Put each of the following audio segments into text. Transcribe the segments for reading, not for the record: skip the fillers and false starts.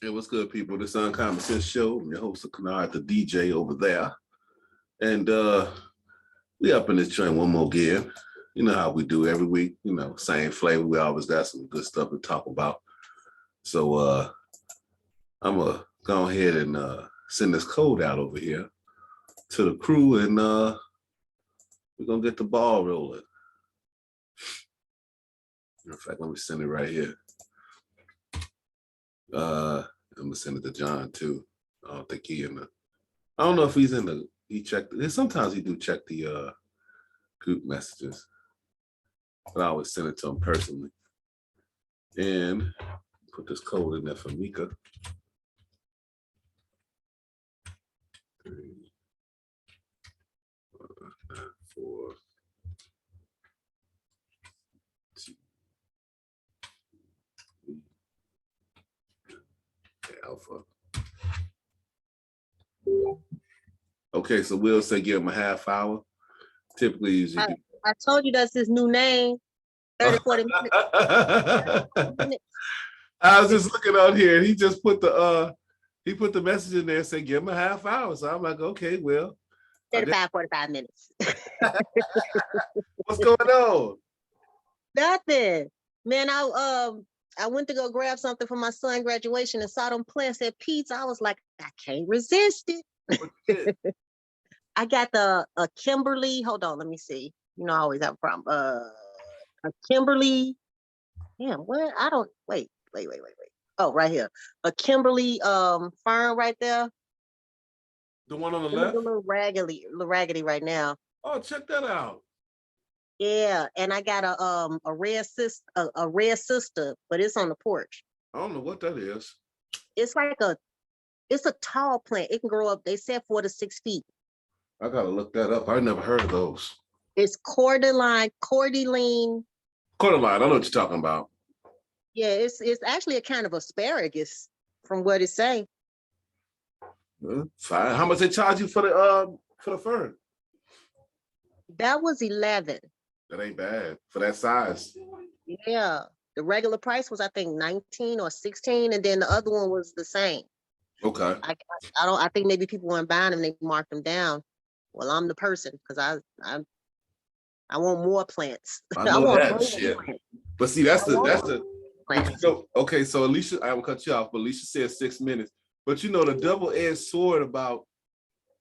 Hey, what's good, people? This Uncommon Sense Show. I'm your host, Kennard, the DJ over there. And we up in this joint one more again. You know how we do every week, same flavor. We always got some good stuff to talk about. So I'm going to go ahead and send this code out over here to the crew, and we're going to get the ball rolling. In fact, let me send it right here. I'm gonna send it to John too. I don't think he in the. I don't know if he's in the. He checked. Sometimes he do check the group messages, but I always send it to him personally. And put this code in there for Mika. 3, 1, 9, 4, 2, 3. Alpha. Okay, so we'll say give him a half hour. Typically, usually I told you that's his new name. 30, 40 minutes. I was just looking out here. He just put the message in there and said give him a half hour. So I'm like, okay, well. 35, 45 minutes. What's going on? Nothing. Man, I went to go grab something for my son's graduation and saw them plants at pizza. I was like, I can't resist it. I got a Kimberly. Hold on, let me see. I always have a problem. A Kimberly. Damn, what? I don't wait. Oh, right here. A Kimberly fern right there. The one on the left? A little raggedy right now. Oh, check that out. Yeah, and I got a red sister, but it's on the porch. I don't know what that is. It's like it's a tall plant. It can grow up, they said 4 to 6 feet. I gotta look that up. I never heard of those. It's cordyline. Cordyline, I know what you're talking about. Yeah, it's actually a kind of asparagus from what it say. Fine. How much they charge you for the fern? That was 11. That ain't bad for that size. Yeah. The regular price was, I think, 19 or 16, and then the other one was the same. Okay. I think maybe people weren't buying them, they marked them down. Well, I'm the person because I want more plants. I know want that shit. Plants. But see, that's the okay, so Alicia, I will cut you off, but Alicia said 6 minutes. But the double-edged sword about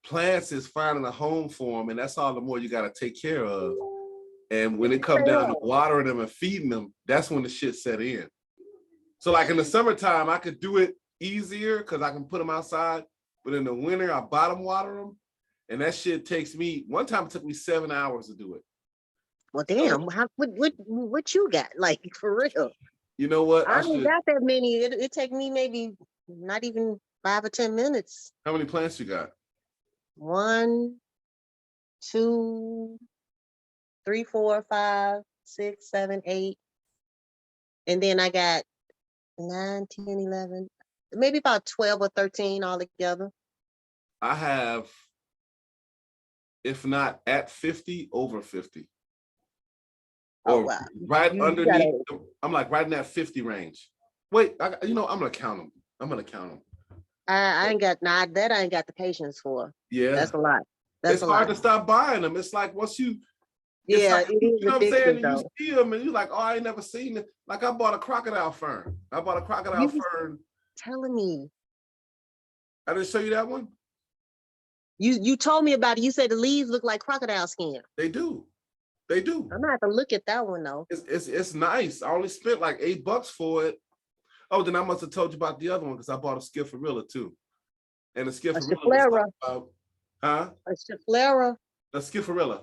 plants is finding a home for them, and that's all the more you gotta take care of. And when it comes down to watering them and feeding them, that's when the shit set in. So like in the summertime, I could do it easier because I can put them outside. But in the winter, I bottom water them. And that shit takes me, one time it took me 7 hours to do it. Well, damn, what you got? Like, for real? You know what? I don't got that many. It take me maybe not even 5 or 10 minutes. How many plants you got? 1, 2, 3, 4, 5, 6, 7, 8. And then I got 9, 10, 11, maybe about 12 or 13 all together. I have, if not at 50, over 50. Or wow. Right underneath, I'm like right in that 50 range. Wait, I'm gonna count them. I ain't got I ain't got the patience for. Yeah, that's a lot. It's hard to stop buying them. It's like once you, yeah, like, you know what I'm saying? And you see them and you're like, oh, I ain't never seen it. Like I bought a crocodile fern. Fern. Telling me. I didn't show you that one. You told me about it. You said the leaves look like crocodile skin. They do. I'm gonna have to look at that one though. It's nice. I only spent like $8 for it. Oh, then I must have told you about the other one because I bought a Schifferilla too. And the Schifferilla. A Schifferilla. A Schifferilla.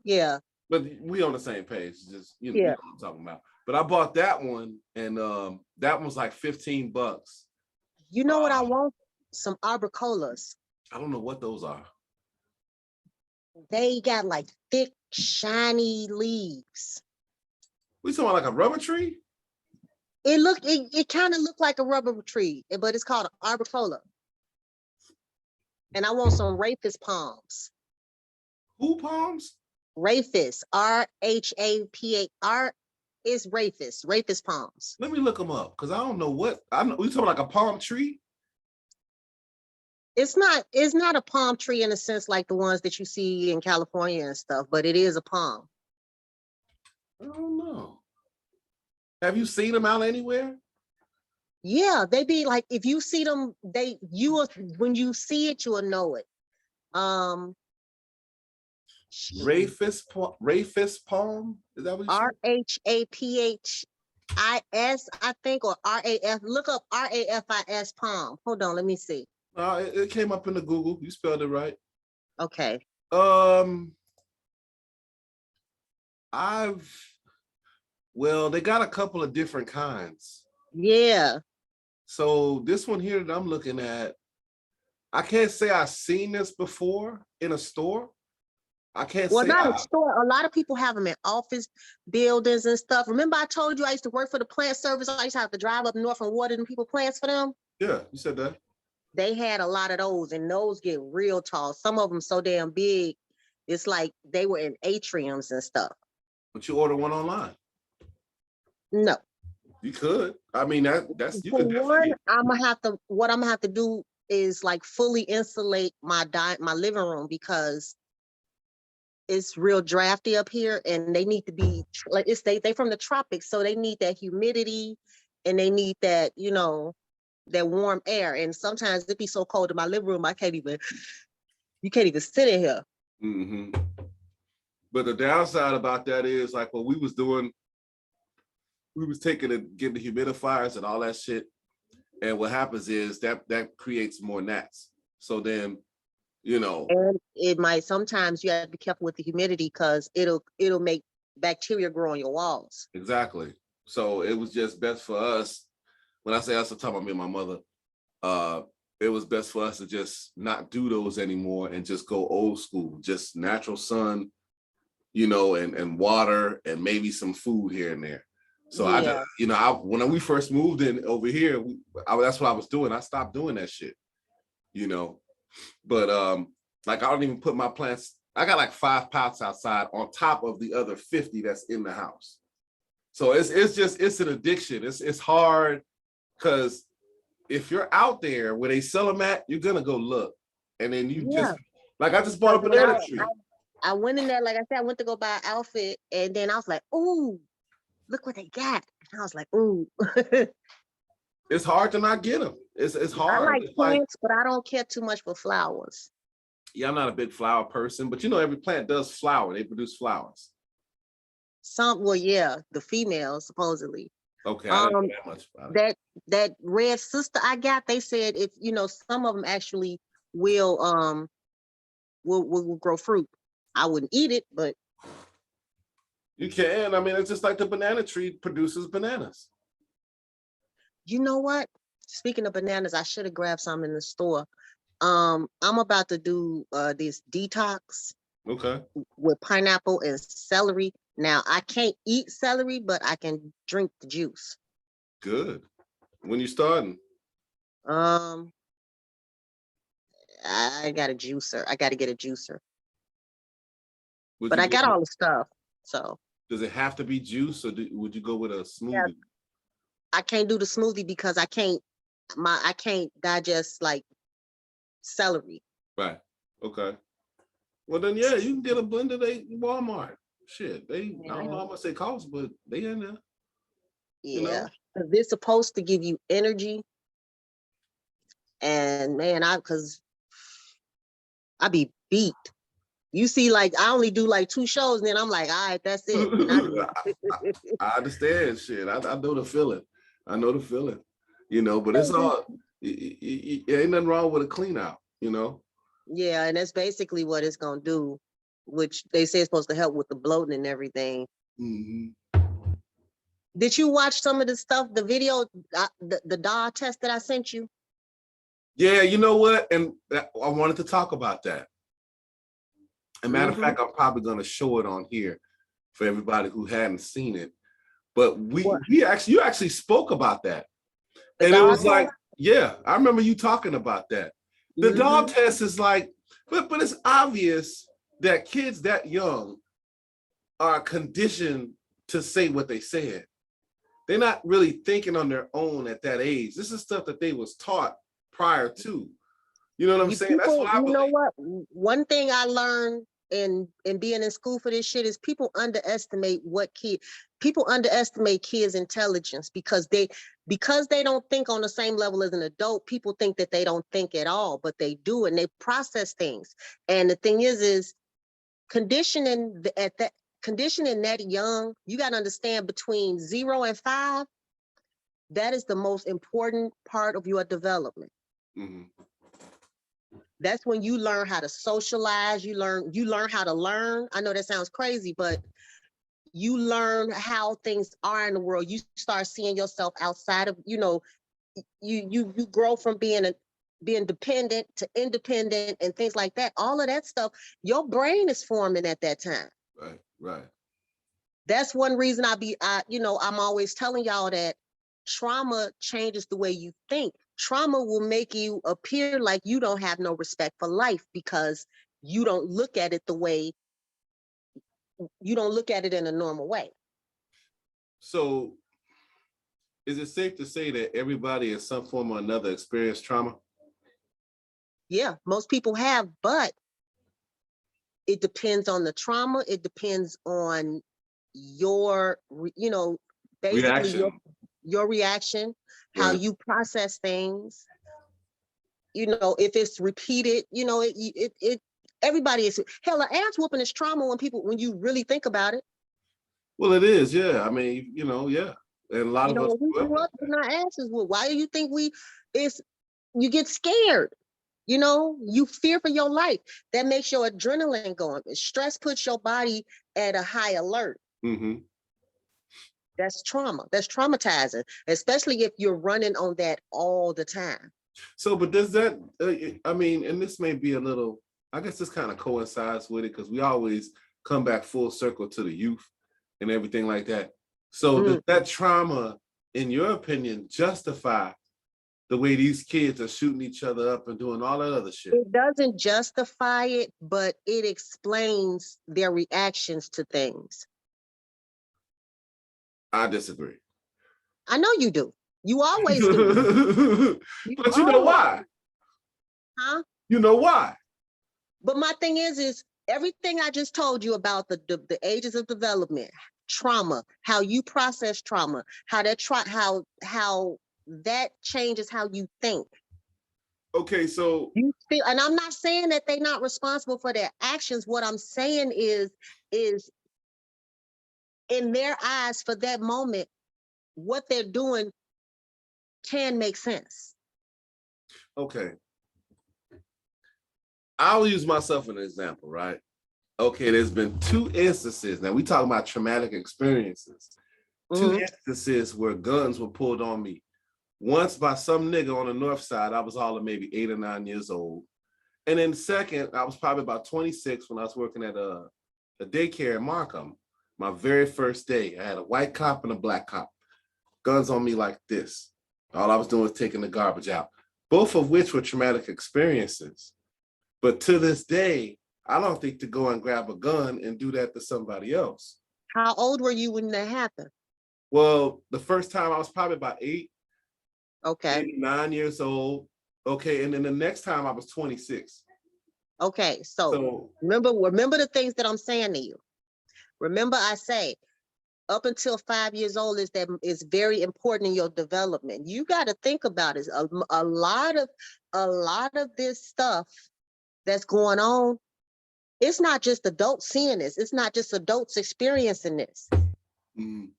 Yeah. But we on the same page. Just you know what I'm talking about. But I bought that one, and that one was like $15. You know what I want? Some arboricolas. I don't know what those are. They got like thick, shiny leaves. We talking about like a rubber tree? It kind of looked like a rubber tree, but it's called an arboricola. And I want some rhapis palms. Who palms? Rhapis, R-H-A-P-A-R. It's Rafis palms. Let me look them up because I don't know what I know. We talking like a palm tree? It's not a palm tree in a sense like the ones that you see in California and stuff, but it is a palm. I don't know. Have you seen them out anywhere? Yeah, they be like, if you see them, when you see it, you will know it. Rafis palm? Is that what you said? RHAPHIS, I think, or RAF. Look up RAFIS palm. Hold on, let me see. It came up in the Google. You spelled it right. Okay. They got a couple of different kinds. Yeah. So this one here that I'm looking at, I can't say I've seen this before in a store. I can't Well, say not a store. A lot of people have them in office buildings and stuff. Remember I told you I used to work for the plant service. I used to have to drive up north and water them people plants for them. Yeah, you said that. They had a lot of those, and those get real tall. Some of them so damn big, it's like they were in atriums and stuff. But you order one online. No. You could. I mean, that's you For could one, definitely. what I'm gonna have to do is like fully insulate my living room because it's real drafty up here, and they need to be like they from the tropics, so they need that humidity, and they need that that warm air. And sometimes it be so cold in my living room, you can't even sit in here. Mm-hmm. But the downside about that is like what we was doing. We was taking and getting the humidifiers and all that shit, and what happens is that creates more gnats. So then, and it might sometimes you have to be careful with the humidity because it'll make bacteria grow on your walls. Exactly. So it was just best for us. When I say us, I'm talking about me and my mother. It was best for us to just not do those anymore and just go old school, just natural sun, and water and maybe some food here and there. So yeah. When we first moved in over here, that's what I was doing. I stopped doing that shit, But like I don't even put my plants. I got like 5 pots outside on top of the other 50 that's in the house. So it's an addiction. It's hard because if you're out there where they sell them at, you're gonna go look, and then I just bought a banana tree. I went in there, like I said, I went to go buy an outfit, and then I was like, "Ooh, look what they got!" And I was like, "Ooh." It's hard to not get them. It's hard. I like plants, but I don't care too much for flowers. Yeah, I'm not a big flower person, but every plant does flower. They produce flowers. The females supposedly. Okay, I didn't know that much about it. That red sister I got, they said if some of them actually will grow fruit. I wouldn't eat it, but you can. I mean, it's just like the banana tree produces bananas. You know what? Speaking of bananas, I should have grabbed some in the store. I'm about to do this detox. Okay. With pineapple and celery. Now I can't eat celery, but I can drink the juice. Good. When you starting? I got a juicer. I got to get a juicer. But I got all the stuff. So. Does it have to be juice, or would you go with a smoothie? Yeah. I can't do the smoothie because I can't digest like celery. Right. Okay. Well then, yeah, you can get a blender at Walmart. Shit, I don't know how much they cost, but they in there. Yeah, they're supposed to give you energy. And man, because I be beat. You see, like I only do like 2 shows, and then I'm like, all right, that's it. I understand. Shit, I know the feeling. But it's all. It ain't nothing wrong with a clean out. Yeah, and that's basically what it's gonna do, which they say is supposed to help with the bloating and everything. Mm-hmm. Did you watch some of the stuff, the video, the DAW test that I sent you? Yeah, you know what? And I wanted to talk about that. As a matter of fact, I'm probably going to show it on here for everybody who hadn't seen it. But you actually spoke about that. And it was like, yeah, I remember you talking about that. The dog test is like, but it's obvious that kids that young are conditioned to say what they said. They're not really thinking on their own at that age. This is stuff that they was taught prior to. You know what I'm saying? That's People, what I you know believe. what? One thing I learned in being in school for this shit is people underestimate kids' intelligence because they don't think on the same level as an adult. People think that they don't think at all, but they do, and they process things. And the thing is conditioning that young, you got to understand between 0 and 5, that is the most important part of your development. Mm-hmm. That's when you learn how to socialize, you learn how to learn. I know that sounds crazy, but you learn how things are in the world. You start seeing yourself outside of, you grow from being dependent to independent and things like that. All of that stuff, your brain is forming at that time. Right. That's one reason I'm always telling y'all that trauma changes the way you think. Trauma will make you appear like you don't have no respect for life because you don't look at it in a normal way. So is it safe to say that everybody in some form or another experienced trauma? Yeah, most people have, but it depends on the trauma. It depends on your, basically Reaction. your reaction, how Right. you process things. If it's repeated, everybody is, hell, an ass whooping is trauma when you really think about it. Well, it is, yeah. I mean, yeah. And a lot of us When we grew up grew like up that. in our asses whooped, why do you think you get scared? You fear for your life. That makes your adrenaline going. Stress puts your body at a high alert. Mm-hmm. That's trauma. That's traumatizing, especially if you're running on that all the time. So, but does that, I mean, and this may be a little, I guess this kind of coincides with it because we always come back full circle to the youth and everything like that. So does that trauma, in your opinion, justify the way these kids are shooting each other up and doing all that other shit? It doesn't justify it, but it explains their reactions to things. I disagree. I know you do. You always do. But you know why? Huh? You know why? But my thing is everything I just told you about the ages of development, trauma, how you process trauma, how that changes how you think. Okay, so You feel, and I'm not saying that they're not responsible for their actions. What I'm saying is in their eyes for that moment, what they're doing can make sense. okay. I'll use myself as an example, right? Okay, there's been 2 instances. Now we talking about traumatic experiences. 2 instances where guns were pulled on me. Once by some nigga on the north side, I was all of maybe 8 or 9 years old. And then second, I was probably about 26 when I was working at a daycare in Markham. My very first day, I had a white cop and a black cop. Guns on me like this. All I was doing was taking the garbage out. Both of which were traumatic experiences. But to this day, I don't think to go and grab a gun and do that to somebody else. How old were you when that happened? Well, the first time I was probably about 8, Okay. maybe 9 years old. Okay, and then the next time I was 26. Okay, so remember the things that I'm saying to you. Remember, I say up until 5 years old is very important in your development. You got to think about it. A lot of this stuff that's going on, it's not just adults seeing this. It's not just adults experiencing this. Mm.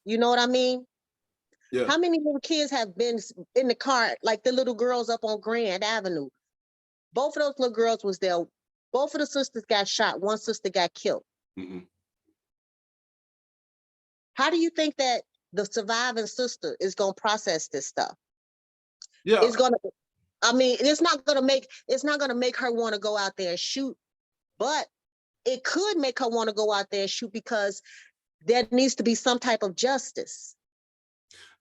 You know what I mean? Yeah. How many little kids have been in the car, like the little girls up on Grand Avenue? Both of those little girls was there. Both of the sisters got shot. One sister got killed. Mm-hmm. How do you think that the surviving sister is going to process this stuff? Yeah. It's going to, it's not going to make her want to go out there and shoot, but it could make her want to go out there and shoot because there needs to be some type of justice.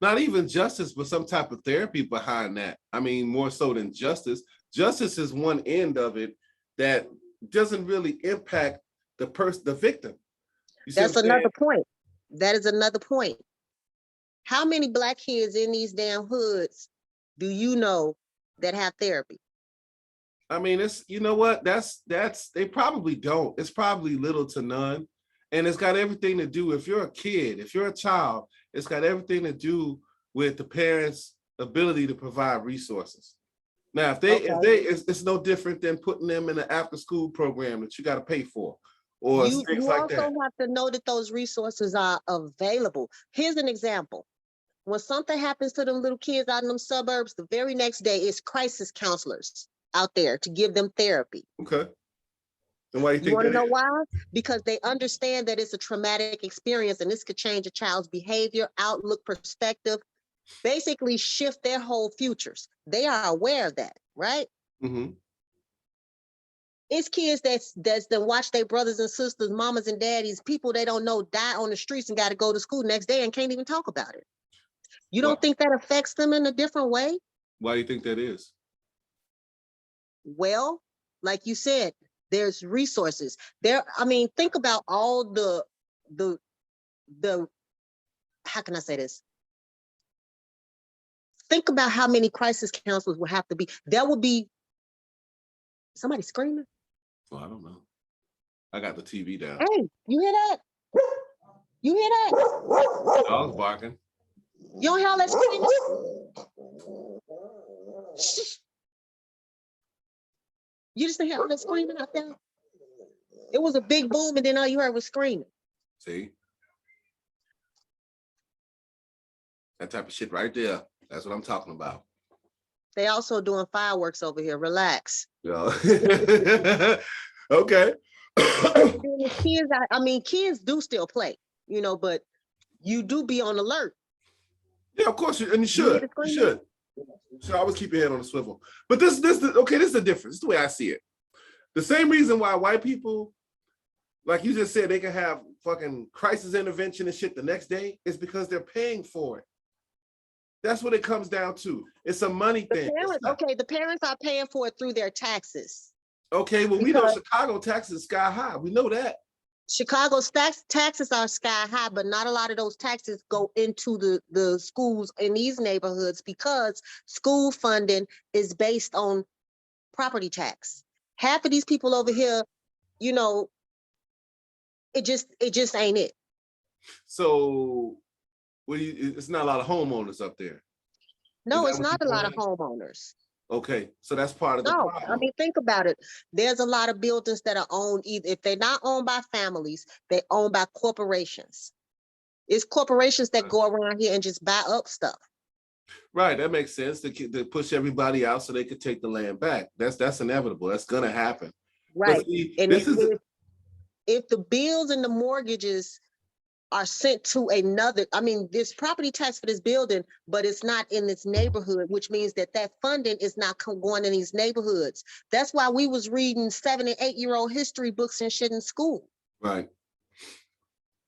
Not even justice, but some type of therapy behind that. I mean, more so than justice. Justice is one end of it that doesn't really impact the victim. That's another point. That is another point. How many Black kids in these damn hoods do you know that have therapy? I mean, it's, you know what, that's they probably don't. It's probably little to none. And it's got everything to do, if you're a kid, if you're a child, it's got everything to do with the parents' ability to provide resources. Now, it's no different than putting them in an after-school program that you got to pay for, or You things like also that. have to know that those resources are available. Here's an example. When something happens to them little kids out in them suburbs, the very next day it's crisis counselors out there to give them therapy. Okay. And why do you You think want to that know is? why? Because they understand that it's a traumatic experience and this could change a child's behavior, outlook, perspective, basically shift their whole futures. They are aware of that, right? Mm-hmm. It's kids that's then watch their brothers and sisters, mamas and daddies, people they don't know die on the streets and got to go to school next day and can't even talk about it. You Why, don't think that affects them in a different way? why do you think that is? Well, like you said, there's resources there. I mean, think about all the how can I say this? Think about how many crisis counselors will have to be. There will be somebody screaming. Well, I don't know. I got the TV down. Hey, you hear that? You hear that? Dog's barking. You don't hear all that screaming? Shh. You just didn't hear all that screaming out there? It was a big boom, and then all you heard was screaming. See? That type of shit right there. That's what I'm talking about. They also doing fireworks over here. Relax. Yeah. Okay. Kids, I mean, kids do still play, you know, but you do be on alert. Yeah, of course, and you You hear should. the You screaming? should. So always keep your head on the swivel. But this is the difference. This is the way I see it. The same reason why white people, like you just said, they can have fucking crisis intervention and shit the next day is because they're paying for it. That's what it comes down to. It's a money The thing. parents, okay, the parents are paying for it through their taxes. Okay, well, we know Because Chicago taxes is sky high. We know that. Chicago's taxes are sky high, but not a lot of those taxes go into the schools in these neighborhoods because school funding is based on property tax. Half of these people over here, you know, it just ain't it. So, it's not a lot of homeowners up there. No, that it's what not a you're lot of saying? homeowners. Okay, so that's part of the No, I problem. mean, think about it. There's a lot of buildings that are owned, either if they're not owned by families, they're owned by corporations. It's corporations that go around here and just buy up stuff. Right, that makes sense to push everybody out so they could take the land back. That's inevitable. That's gonna happen. But Right. see, And this is if the bills and the mortgages are sent to another, I mean, there's property tax for this building, but it's not in this neighborhood, which means that funding is not going in these neighborhoods. That's why we was reading 7 and 8-year-old history books and shit in school. right.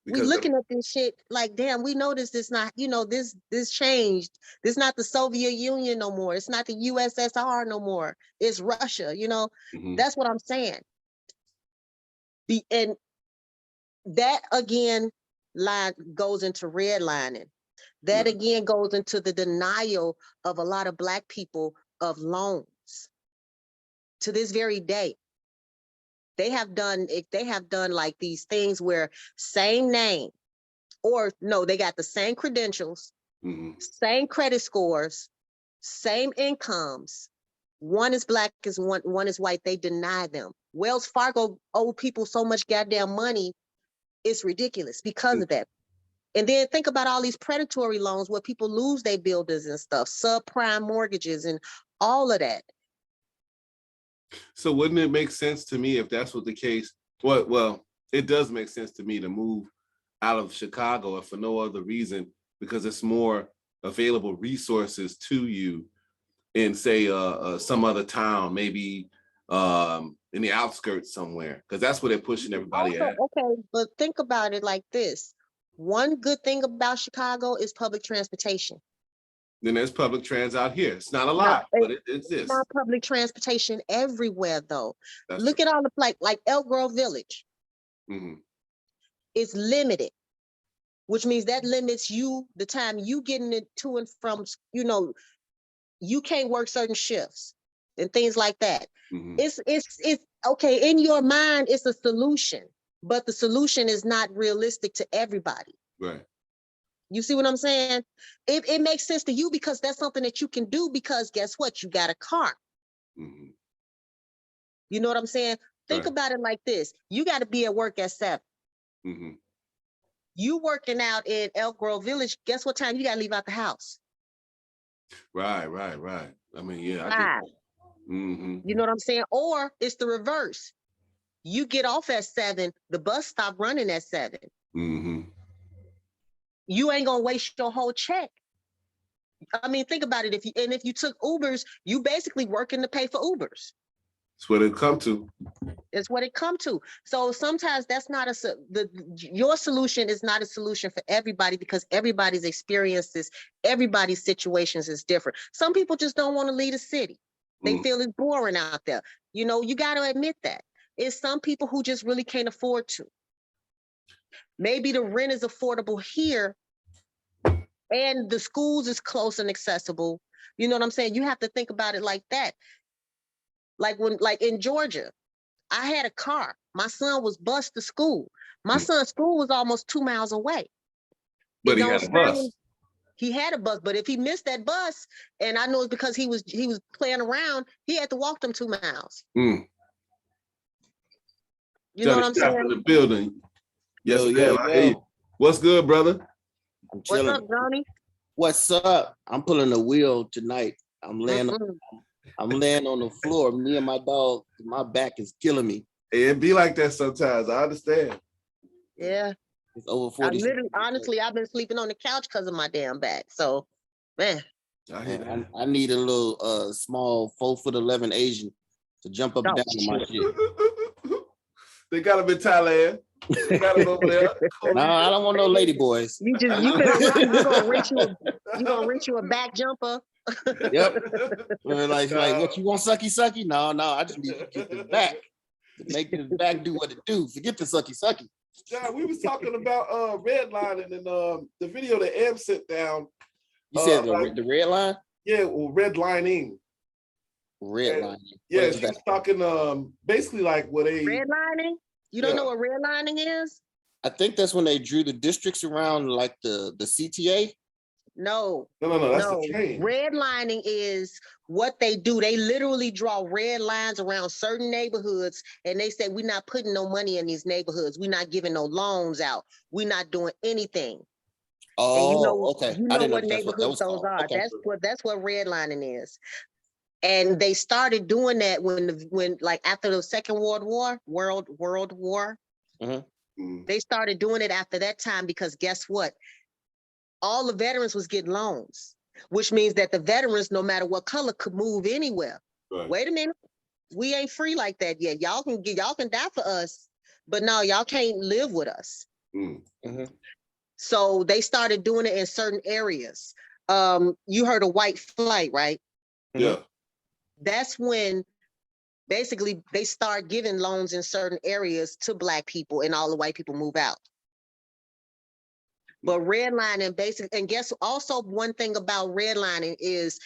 We Because looking at this shit like, damn, we know this not, you know, this changed. This not the Soviet Union no more. It's not the USSR no more. It's Russia, you know. Mhm. That's what I'm saying. And that again goes into redlining. That again goes into the denial of a lot of Black people of loans. To this very day, they have done like these things where same name, or no, they got the same credentials, same credit scores, same incomes. One is Black, is one is white. They deny them. Wells Fargo owe people so much goddamn money, it's ridiculous because of that. And then think about all these predatory loans where people lose their buildings and stuff, subprime mortgages and all of that. So wouldn't it make sense to me if that's what the case? Well, it does make sense to me to move out of Chicago, if for no other reason, because it's more available resources to you in, say, some other town, maybe in the outskirts somewhere, because that's where they're pushing everybody Also, at. okay, but think about it like this. One good thing about Chicago is public transportation. Then there's public trans out here. It's not a lot, but it exists. It's not public transportation everywhere, though. That's Look true. at all the like Elk Grove Village. Mhm. It's limited. which means that limits you, the time you getting it to and from, you can't work certain shifts and things like that. Mhm. It's okay. In your mind, it's a solution, but the solution is not realistic to everybody. Right. You see what I'm saying? It makes sense to you because that's something that you can do because guess what? You got a car. Mhm. You know what I'm saying? Think Right. about it like this. You got to be at work at 7. Mhm. You working out in Elk Grove Village, guess what time you got to leave out the house? Right. I mean, yeah, I get 5. that. Mm-hmm. You know what I'm saying? Or it's the reverse. You get off at 7, the bus stop running at 7. Mm-hmm. You ain't gonna waste your whole check. I mean, think about it. If you took Ubers, you basically working to pay for Ubers. That's what it come to. It's what it come to. So sometimes that's not your solution is not a solution for everybody because everybody's experiences, everybody's situations is different. Some people just don't want to leave the city. They feel it's boring out there. You got to admit that. It's some people who just really can't afford to. Maybe the rent is affordable here and the schools is close and accessible. You know what I'm saying? You have to think about it like that. Like in Georgia, I had a car. My son was bused to school. My son's school was almost 2 miles away. But he had a bus. He had a bus, but if he missed that bus, and I know it's because he was playing around, he had to walk them 2 miles. Mm. You know what I'm saying? In the building. Yes, Yo. What's good, brother? I'm What's chilling. up, Johnny? What's up? I'm pulling the wheel tonight. I'm laying on the floor. Me and my dog, my back is killing me. It be like that sometimes. I understand. Yeah. It's over 40. Honestly, I've been sleeping on the couch because of my damn back. So, man. I need a little small 4'11" Asian to jump up and down on my shit. They got him in Thailand. They got him over there. No, I don't want no lady boys. You gonna rent you a back jumper. Yep. Like what you want, sucky? No, I just need to get the back. To make this back do what it do. Forget the sucky. John, we was talking about redlining and the video that Em sent down. You said the red line? Yeah, well, redlining. Redlining. Yeah, she was talking basically like what a redlining. You don't know what redlining is? I think that's when they drew the districts around like the CTA. No. That's the train. Redlining is what they do. They literally draw red lines around certain neighborhoods, and they say we're not putting no money in these neighborhoods. We're not giving no loans out. We're not doing anything. Oh, okay. You know what neighborhoods those are. Okay. That's what redlining is. And they started doing that when like after the Second World War. Mm-hmm. They started doing it after that time because guess what? All the veterans was getting loans, which means that the veterans, no matter what color, could move anywhere. Right. Wait a minute, we ain't free like that yet. Y'all can die for us, but no, y'all can't live with us. Mm-hmm. So they started doing it in certain areas. You heard of white flight, right? Yeah. That's when basically they start giving loans in certain areas to Black people, and all the white people move out. But redlining basically, and guess also one thing about redlining is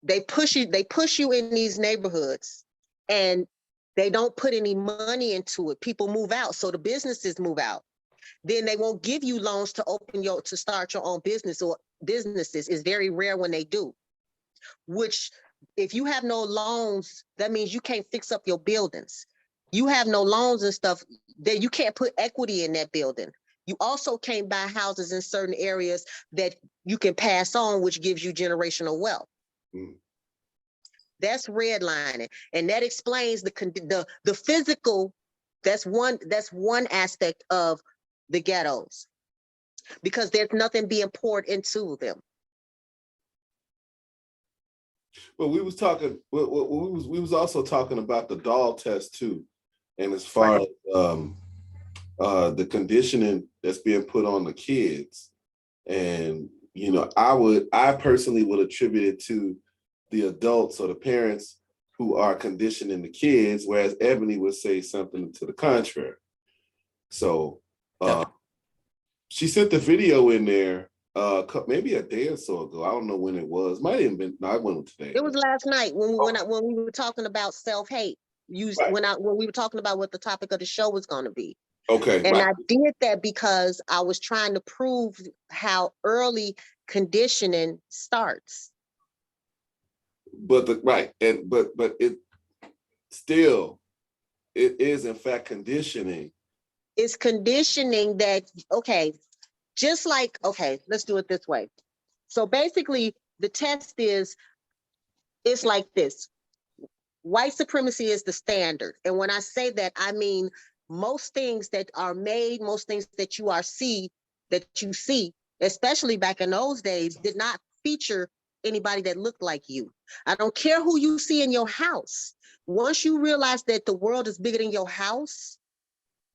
they push you in these neighborhoods and they don't put any money into it. People move out, so the businesses move out. Then they won't give you loans to start your own business or businesses. It's very rare when they do. Which, if you have no loans, that means you can't fix up your buildings. You have no loans and stuff, that you can't put equity in that building. You also can't buy houses in certain areas that you can pass on, which gives you generational wealth. That's redlining, and that explains the physical. That's one aspect of the ghettos, because there's nothing being poured into them. Well, we was talking. We was also talking about the doll test too, and as far as the conditioning that's being put on the kids, and I personally would attribute it to the adults or the parents who are conditioning the kids, whereas Ebony would say something to the contrary. So she sent the video in there maybe a day or so ago. I don't know when it was. Might have been. No, I went today. It was last night when we were talking about self-hate. Right. When we were talking about what the topic of the show was going to be. Okay. And right. I did that because I was trying to prove how early conditioning starts. But but it still, it is in fact conditioning. It's conditioning that, okay, just like, okay, let's do it this way. So basically the test is, it's like this. White supremacy is the standard. And when I say that, I mean, most things that are made, most things that you see, especially back in those days, did not feature anybody that looked like you. I don't care who you see in your house. Once you realize that the world is bigger than your house,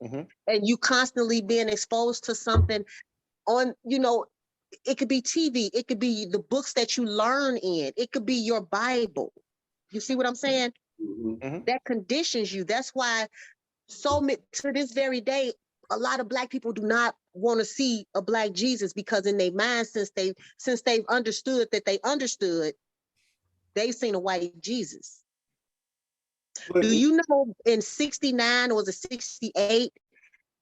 and you constantly being exposed to something on, it could be TV, it could be the books that you learn in, it could be your Bible. You see what I'm saying? That conditions you. That's why to this very day, a lot of Black people do not want to see a Black Jesus, because in their mind, since they've understood that they've seen a white Jesus. Do you know in 69 or was it 68,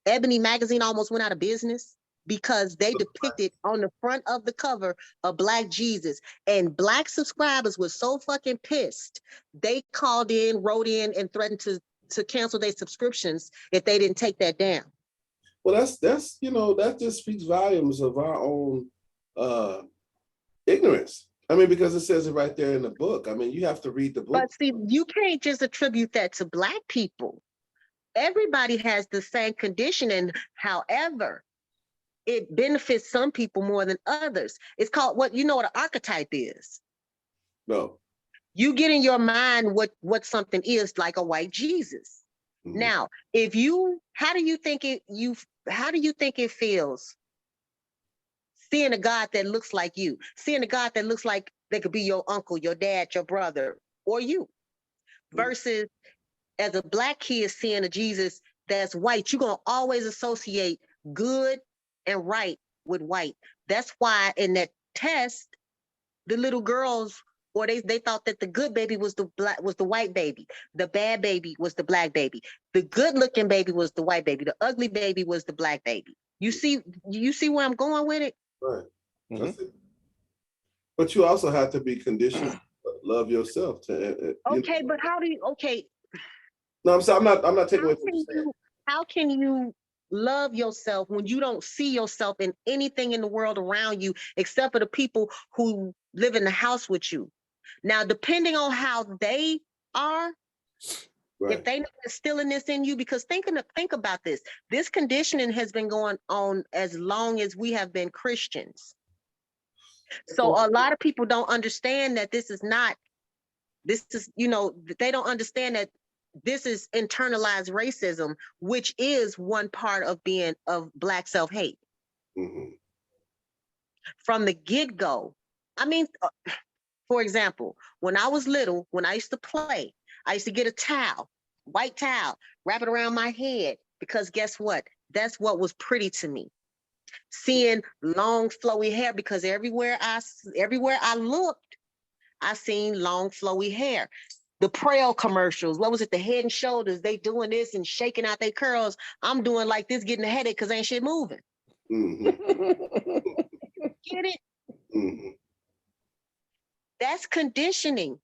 Ebony magazine almost went out of business because they depicted on the front of the cover a Black Jesus, and Black subscribers were so fucking pissed. They called in, wrote in, and threatened to cancel their subscriptions if they didn't take that down. Well, that's that just speaks volumes of our own ignorance. I mean, because it says it right there in the book. I mean, you have to read the book. But see, you can't just attribute that to Black people. Everybody has the same conditioning. However, it benefits some people more than others. It's called what an archetype is. No. You get in your mind what something is, like a white Jesus. Now, how do you think it feels seeing a God that looks like you, seeing a God that looks like they could be your uncle, your dad, your brother, or you, versus as a Black kid seeing a Jesus that's white? You're going to always associate good and right with white. That's why in that test, the little girls, or they thought that the good baby was the white baby, the bad baby was the Black baby, the good looking baby was the white baby, the ugly baby was the Black baby. You see where I'm going with it? Right. But you also have to be conditioned to love yourself. Okay, but how do you? Okay. No, I'm sorry. I'm not taking away from you saying. How can you love yourself when you don't see yourself in anything in the world around you except for the people who live in the house with you? Now, depending on how they are, right, if they instilling this in you, because think about this. This conditioning has been going on as long as we have been Christians. So a lot of people don't understand that they don't understand that this is internalized racism, which is one part of Black self-hate. From the get-go. I mean, for example, when I was little, when I used to play, I used to get a towel, white towel, wrap it around my head, because guess what? That's what was pretty to me. Seeing long flowy hair, because everywhere I looked, I seen long flowy hair. The Prel commercials, what was it? The Head and Shoulders, they doing this and shaking out their curls. I'm doing like this, getting a headache because ain't shit moving. Get it? That's conditioning.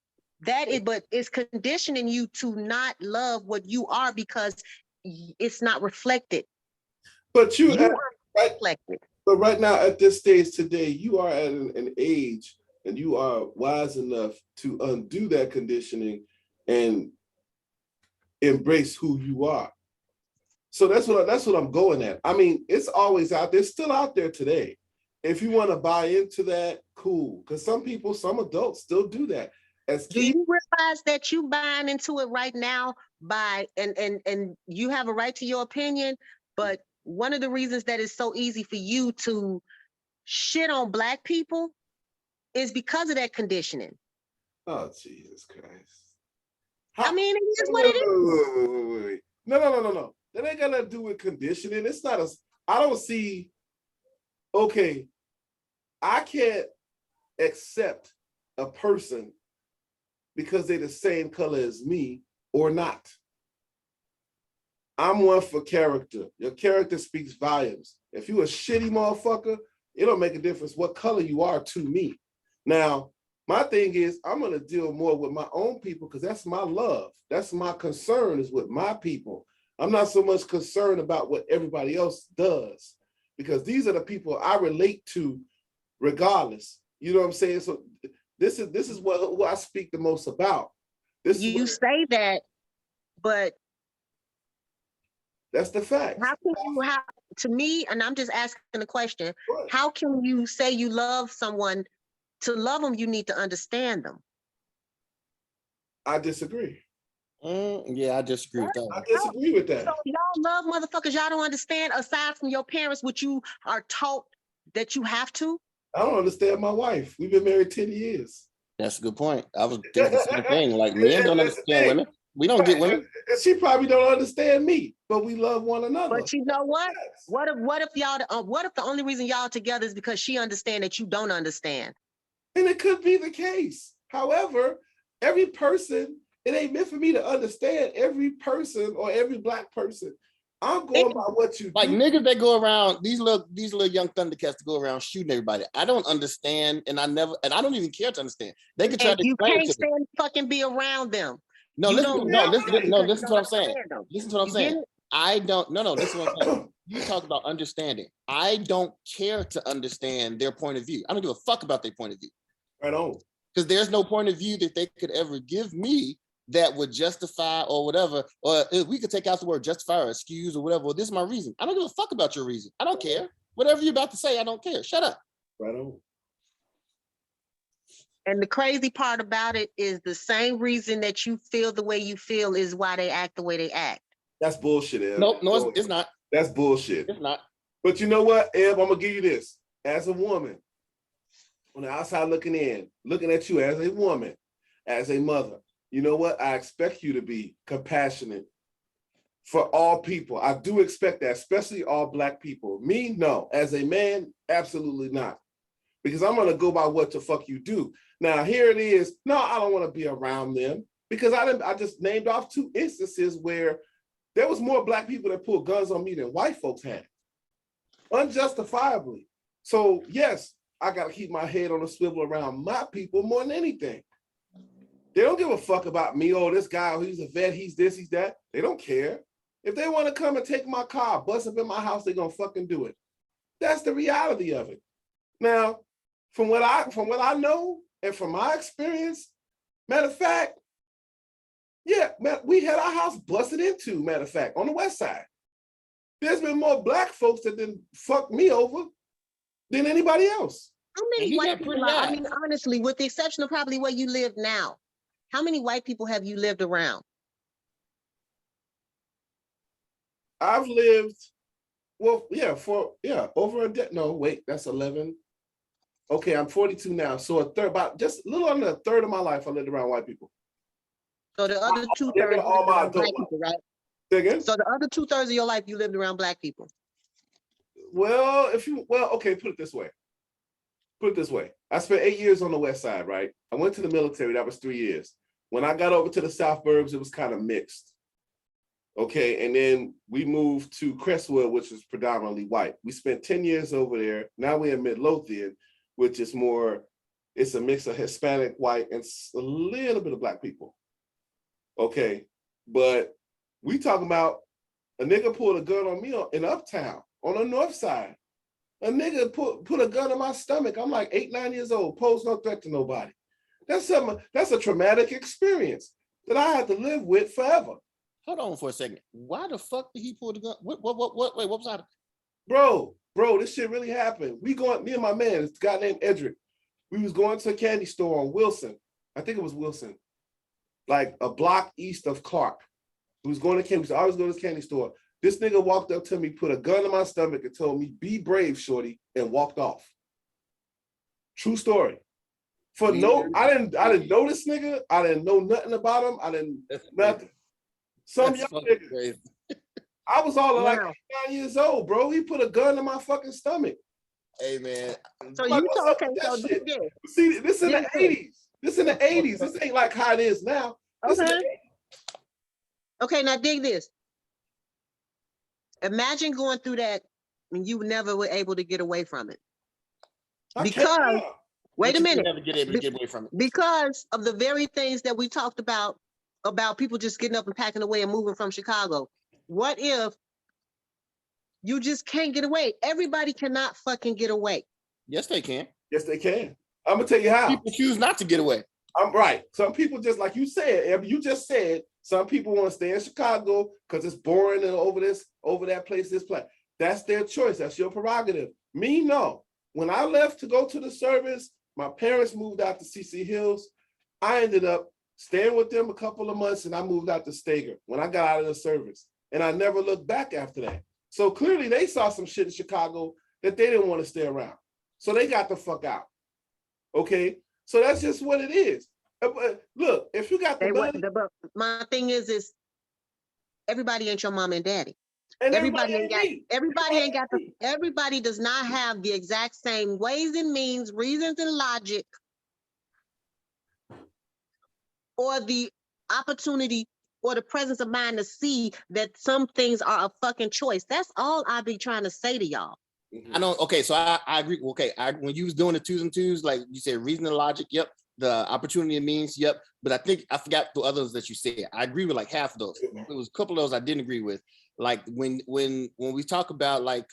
But it's conditioning you to not love what you are because it's not reflected. But you are reflected. But right now, at this stage today, you are at an age and you are wise enough to undo that conditioning and embrace who you are. So that's what I'm going at. I mean, it's always out there, still out there today. If you want to buy into that, cool. Because some adults still do that. Do you realize that you buying into it right now and you have a right to your opinion, but one of the reasons that it's so easy for you to shit on Black people is because of that conditioning. Oh, Jesus Christ. I mean, it is what it is. No. That ain't got nothing to do with conditioning. It's not I don't see okay, I can't accept a person because they're the same color as me or not. I'm one for character. Your character speaks volumes. If you a shitty motherfucker, it don't make a difference what color you are to me. Now, my thing is, I'm gonna deal more with my own people because that's my love. That's my concern is with my people. I'm not so much concerned about what everybody else does because these are the people I relate to regardless. You know what I'm saying? So this is what who I speak the most about. This You is say that, but that's the fact. how can you have to me, and I'm just asking the question, Right. how can you say you love someone? To love them, you need to understand them. I disagree. Yeah, I disagree with that I one. disagree with that. So y'all love motherfuckers y'all don't understand aside from your parents, which you are taught that you have to? I don't understand my wife. We've been married 10 years. That's a good point. I was thinking the same thing. Like men don't That's the understand thing. women. We don't get women. And she probably don't understand me, but we love one another. But you know what? Yes. What if y'all what if the only reason y'all together is because she understand that you don't understand? And it could be the case. However, every person, it ain't meant for me to understand every person or every Black person. I'm going by what you Like do. niggas that go around, these little young Thundercats to go around shooting everybody. I don't understand, and I don't even care to understand. They could try And to you explain it can't to me. stand fucking be around them. No, You listen, don't no, love listen, them no, because listen you to what I'm don't saying. understand them. Listen to what I'm You saying. get it? I don't, no, listen to what I'm saying. You talk about understanding. I don't care to understand their point of view. I don't give a fuck about their point of view. Right on. Because there's no point of view that they could ever give me that would justify or whatever, or if we could take out the word justify or excuse or whatever. Well, this is my reason. I don't give a fuck about your reason. I don't care. Whatever you're about to say, I don't care. Shut up. Right on. And the crazy part about it is the same reason that you feel the way you feel is why they act the way they act. That's bullshit, Eb. No, it's not. That's bullshit. It's not. But you know what, Eb, I'm gonna give you this. As a woman, on the outside looking in, looking at you as a woman, as a mother, you know what? I expect you to be compassionate for all people. I do expect that, especially all Black people. Me, no. As a man, absolutely not. Because I'm gonna go by what the fuck you do. Now, here it is. No, I don't want to be around them because I just named off 2 instances where there was more Black people that pulled guns on me than white folks had, unjustifiably. So yes, I got to keep my head on a swivel around my people more than anything. They don't give a fuck about me. Oh, this guy, he's a vet, he's this, he's that. They don't care. If they want to come and take my car, bust up in my house, they're gonna fucking do it. That's the reality of it. Now, from what I know and from my experience, matter of fact, yeah, we had our house busted into, matter of fact, on the west side. There's been more Black folks that didn't fuck me over than anybody else. How many You white got people pretty I eyes. mean, honestly, with the exception of probably where you live now, how many white people have you lived around? I've lived, well, yeah, over a decade. No, wait, that's 11. Okay, I'm 42 now. So about just a little under a third of my life, I lived around white people. So the other 2/3 Yeah, you all lived my around Black adult life. people, right? Say again? So the other 2/3 of your life you lived around Black people. Well, okay, put it this way. I spent 8 years on the west side, right? I went to the military, that was 3 years. When I got over to the South Burbs, it was kind of mixed. Okay, and then we moved to Crestwood, which is predominantly white. We spent 10 years over there. Now we're in Midlothian, which is it's a mix of Hispanic, white, and a little bit of Black people. Okay, but we talking about a nigga pulled a gun on me in Uptown on the north side. A nigga put a gun in my stomach. I'm like 8, 9 years old, pose no threat to nobody. That's a traumatic experience that I had to live with forever. Hold on for a second. Why the fuck did he pull the gun? Wait, what was that? Bro, this shit really happened. Me and my man, this guy named Edric, we was going to a candy store on Wilson. I think it was Wilson, like a block east of Clark. We was going to candy, we always go to this candy store. This nigga walked up to me, put a gun in my stomach and told me, "Be brave, shorty," and walked off. True story. I didn't know this nigga. I didn't know nothing about him. Nothing. Some young nigga. Crazy. I was all like Wow. 9 years old, bro. He put a gun in my fucking stomach. Hey man. So Like, you what's so up okay, with so that shit? dig this. See, this in the Dig this. 80s. This in the 80s. This ain't like how it is now. This in the Okay. 80s. Okay, now dig this. Imagine going through that and you never were able to get away from it. I can't Because, now. wait a You minute, never get able to get away from it. because of the very things that we talked about people just getting up and packing away and moving from Chicago. What if you just can't get away? Everybody cannot fucking get away. Yes, they can. Yes, they can. I'm gonna tell you how. People choose not to get away. I'm right. Some people, just like you said, you just said, some people want to stay in Chicago because it's boring and over that place, this place. That's their choice. That's your prerogative. Me, no. When I left to go to the service, my parents moved out to CC Hills. I ended up staying with them a couple of months and I moved out to Stager when I got out of the service. And I never looked back after that. So clearly they saw some shit in Chicago that they didn't want to stay around. So they got the fuck out. Okay? So that's just what it is. Look, if you got the money, But my thing is everybody ain't your mom and daddy. and Everybody ain't got me. everybody does not have the exact same ways and means, reasons and logic, or the opportunity or the presence of mind to see that some things are a fucking choice. That's all I be trying to say to y'all. I don't. Okay, so I agree. Okay, when you was doing the twos and twos, like you said, reason and logic. Yep. The opportunity and means. Yep. But I think I forgot the others that you said. I agree with like half of those. It was a couple of those I didn't agree with. Like when we talk about like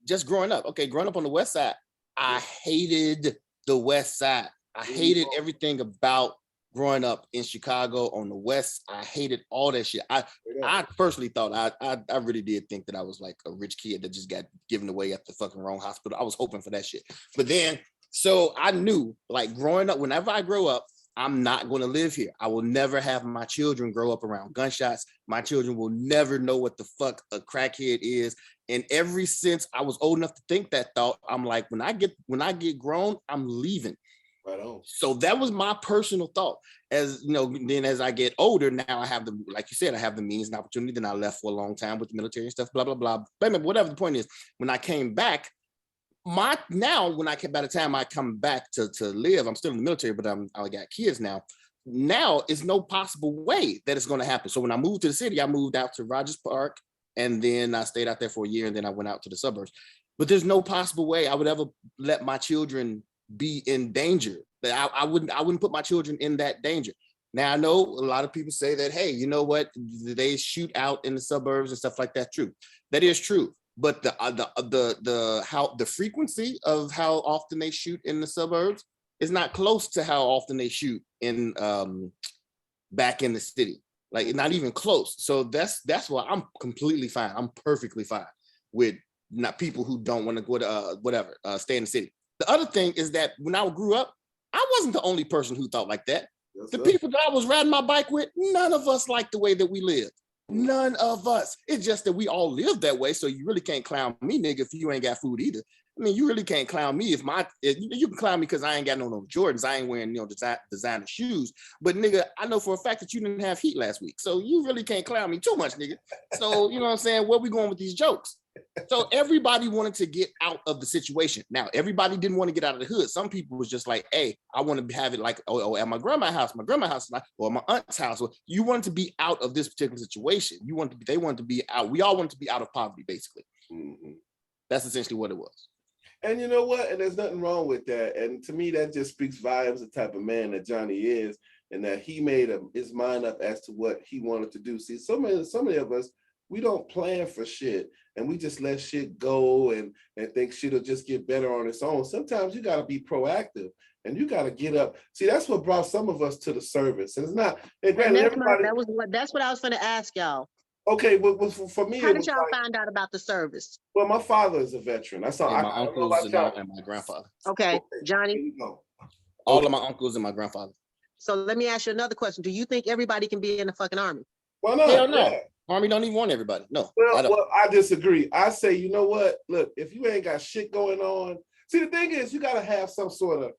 just growing up. Okay, growing up on the West Side, I hated the West Side. I hated everything about growing up in Chicago on the West. I hated all that shit. I personally thought I really did think that I was like a rich kid that just got given away at the fucking wrong hospital. I was hoping for that shit. But then, so I knew like growing up, whenever I grow up, I'm not going to live here. I will never have my children grow up around gunshots. My children will never know what the fuck a crackhead is. And ever since I was old enough to think that thought, I'm like, when I get grown, I'm leaving. Right on. So that was my personal thought. As you know, then as I get older, now I have the, like you said, I have the means and opportunity. Then I left for a long time with the military and stuff, blah, blah, blah. But whatever the point is, when I came back, by the time I come back to live, I'm still in the military, but I got kids now. Now it's no possible way that it's going to happen. So when I moved to the city, I moved out to Rogers Park, and then I stayed out there for a year, and then I went out to the suburbs. But there's no possible way I would ever let my children be in danger. That I wouldn't put my children in that danger. Now I know a lot of people say that, hey, you know what? They shoot out in the suburbs and stuff like that. True, that is true. But the frequency of how often they shoot in the suburbs is not close to how often they shoot in back in the city. Like not even close. So that's why I'm completely fine. I'm perfectly fine with not people who don't want to go to stay in the city. The other thing is that when I grew up, I wasn't the only person who thought like that. Yes, the people that I was riding my bike with, none of us liked the way that we lived. None of us. It's just that we all live that way. So you really can't clown me, nigga, if you ain't got food either. I mean, you really can't clown me if you can clown me because I ain't got no Jordans. I ain't wearing designer shoes. But nigga, I know for a fact that you didn't have heat last week. So you really can't clown me too much, nigga. So you know what I'm saying? Where we going with these jokes? So everybody wanted to get out of the situation. Now, everybody didn't want to get out of the hood. Some people was just like, hey, I want to have it like, at my grandma's house, or my aunt's house. Or you wanted to be out of this particular situation. They wanted to be out. We all wanted to be out of poverty, basically. Mm-hmm. That's essentially what it was. And you know what? And there's nothing wrong with that. And to me, that just speaks volumes of the type of man that Johnny is, and that he made his mind up as to what he wanted to do. See, so many of us, we don't plan for shit, and we just let shit go and think shit'll just get better on its own. Sometimes you got to be proactive, and you got to get up. See, that's what brought some of us to the service. And it's not. And that's what I was going to ask y'all. Okay, well, for me, how did y'all find out about the service? Well, my father is a veteran. That's all. Yeah, my uncles and my grandfather. Okay, Johnny. All of my uncles and my grandfather. So let me ask you another question. Do you think everybody can be in the fucking army? Why not? Hell no. Yeah. Army don't even want everybody. No. Well, I disagree. I say, you know what? Look, if you ain't got shit going on, see, the thing is, you got to have some sort of.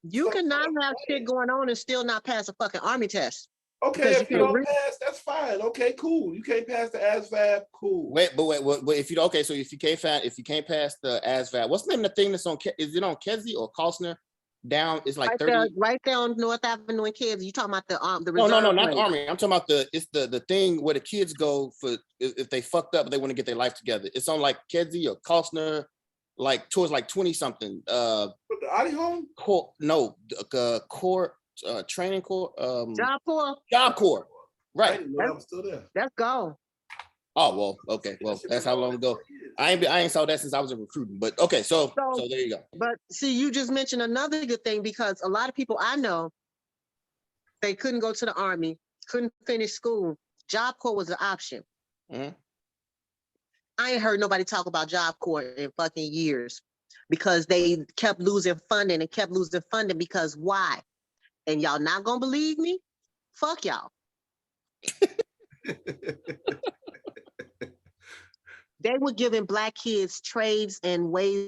You cannot have shit going on and still not pass a fucking army test. Okay, Because if you don't pass, that's fine. Okay, cool. You can't pass the ASVAB, cool. Wait, if you okay, so if you can't pass the ASVAB, what's the name of the thing that's on? Is it on Kedzie or Costner? Down, it's like 30. Right there on North Avenue in Kansas. You talking about the No, reserve not the place. Army. I'm talking about the thing where the kids go for if they fucked up, they want to get their life together. It's on like Kedzie or Costner, like towards like 20 something. But the Audi home? Training corps. Job Corps. I Right. didn't know that was still there. Let's go. Oh well, okay. Well, that's how long ago. I ain't saw that since I was in recruiting. But okay, so there you go. But see, you just mentioned another good thing, because a lot of people I know, they couldn't go to the Army, couldn't finish school. Job Corps was an option. Mhm. I ain't heard nobody talk about Job Corps in fucking years, because they kept losing funding because why? And y'all not gonna believe me? Fuck y'all. They were giving Black kids trades and ways